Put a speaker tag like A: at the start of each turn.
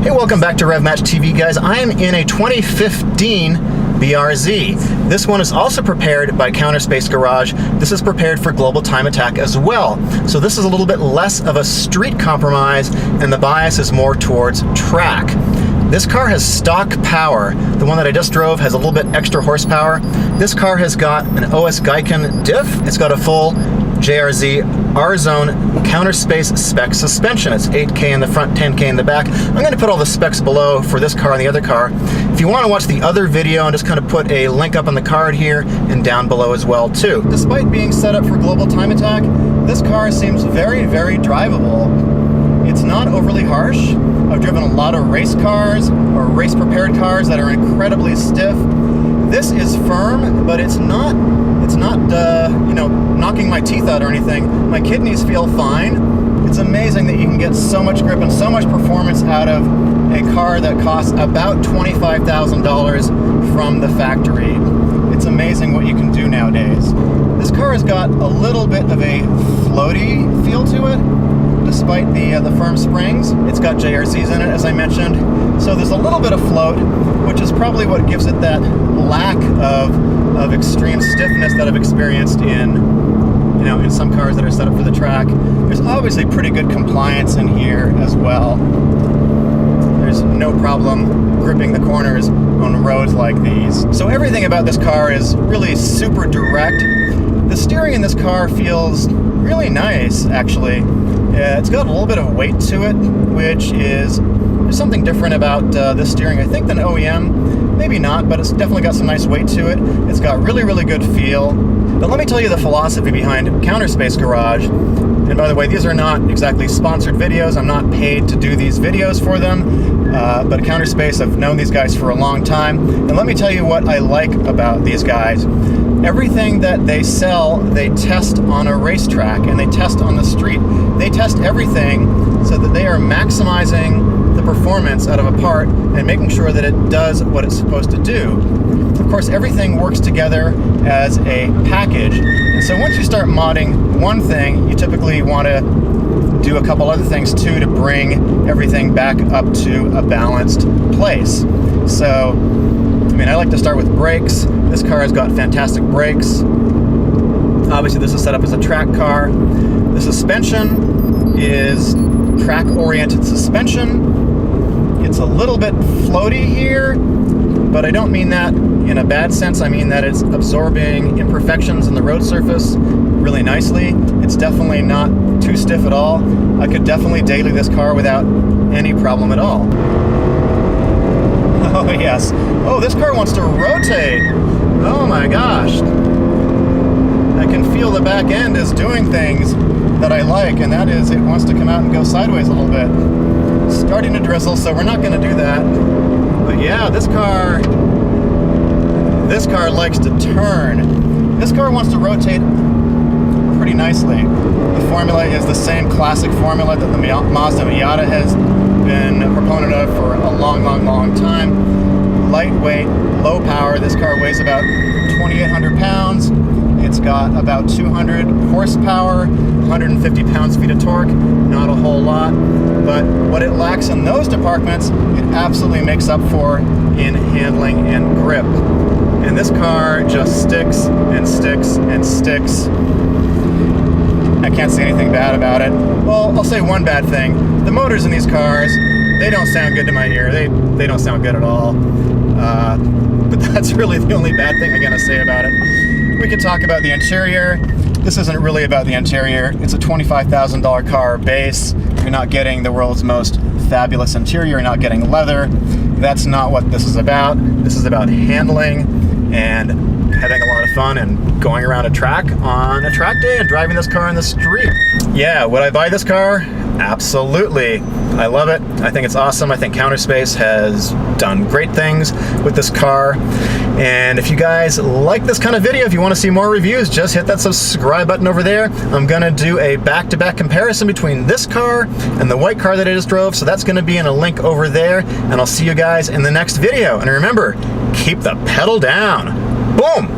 A: Hey, welcome back to RevMatchTV, guys. I am in a 2015 BRZ. This one is also prepared by CounterSpace Garage. This is prepared for Global Time Attack as well. So this is a little bit less of a street compromise, and the bias is more towards track. This car has stock power. The one that I just drove has a little bit extra horsepower. This car has got an OSGiken diff. It's got a full JRZ R-Zone CounterSpace spec suspension. It's 8K in the front, 10K in the back. I'm going to put all the specs below for this car and the other car. If you want to watch the other video, and just kind of put a link up on the card here and down below as well too. Despite being set up for Global Time Attack, this car seems very, very drivable. It's not overly harsh. I've driven a lot of race cars or race prepared cars that are incredibly stiff. This is firm, but it's not you know, knocking my teeth out or anything. My kidneys feel fine. It's amazing that you can get so much grip and so much performance out of a car that costs about $25,000 from the factory. It's amazing what you can do nowadays. This car has got a little bit of a floaty feel to it, despite the firm springs. It's got JRZs in it, as I mentioned. So there's a little bit of float, which is probably what gives it that lack of extreme stiffness that I've experienced in, you know, in some cars that are set up for the track. There's obviously pretty good compliance in here as well. There's no problem gripping the corners on roads like these. So everything about this car is really super direct. The steering in this car feels really nice, actually. It's got a little bit of weight to it, which is, there's something different about this steering, I think, than OEM. Maybe not, but it's definitely got some nice weight to it. It's got really, really good feel. But let me tell you the philosophy behind CounterSpace Garage. And by the way, these are not exactly sponsored videos. I'm not paid to do these videos for them. But CounterSpace, I've known these guys for a long time. And let me tell you what I like about these guys. Everything that they sell, they test on a racetrack and they test on the street. They test everything so that they are maximizing the performance out of a part and making sure that it does what it's supposed to do. Of course, everything works together as a package. And so once you start modding one thing, you typically want to do a couple other things too to bring everything back up to a balanced place. So, I mean, I like to start with brakes. This car has got fantastic brakes. Obviously, this is set up as a track car. The suspension is track-oriented suspension. It's a little bit floaty here, but I don't mean that in a bad sense. I mean that it's absorbing imperfections in the road surface really nicely. It's definitely not too stiff at all. I could definitely daily this car without any problem at all. Oh yes. Oh, this car wants to rotate. Oh my gosh. I can feel the back end is doing things that I like, and that is it wants to come out and go sideways a little bit. It's starting to drizzle, so we're not going to do that. But yeah, this car likes to turn. This car wants to rotate pretty nicely. The formula is the same classic formula that the Mazda Miata has been a proponent of for a long, long, long time. Lightweight, low power. This car weighs about 2,800 pounds. It's got about 200 horsepower, 150 pounds-feet of torque, not a whole lot. But what it lacks in those departments, it absolutely makes up for in handling and grip. And this car just sticks and sticks and sticks. I can't say anything bad about it. Well, I'll say one bad thing. The motors in these cars, they don't sound good to my ear. They don't sound good at all. But that's really the only bad thing I'm gonna say about it. We could talk about the interior. This isn't really about the interior. It's a $25,000 car base. You're not getting the world's most fabulous interior. You're not getting leather. That's not what this is about. This is about handling and having a lot of fun and going around a track on a track day and driving this car in the street. Yeah, would I buy this car? Absolutely. I love it. I think it's awesome. I think CounterSpace has done great things with this car. And if you guys like this kind of video, if you want to see more reviews, just hit that subscribe button over there. I'm going to do a back-to-back comparison between this car and the white car that I just drove. So that's going to be in a link over there. And I'll see you guys in the next video. And remember, keep the pedal down. Boom!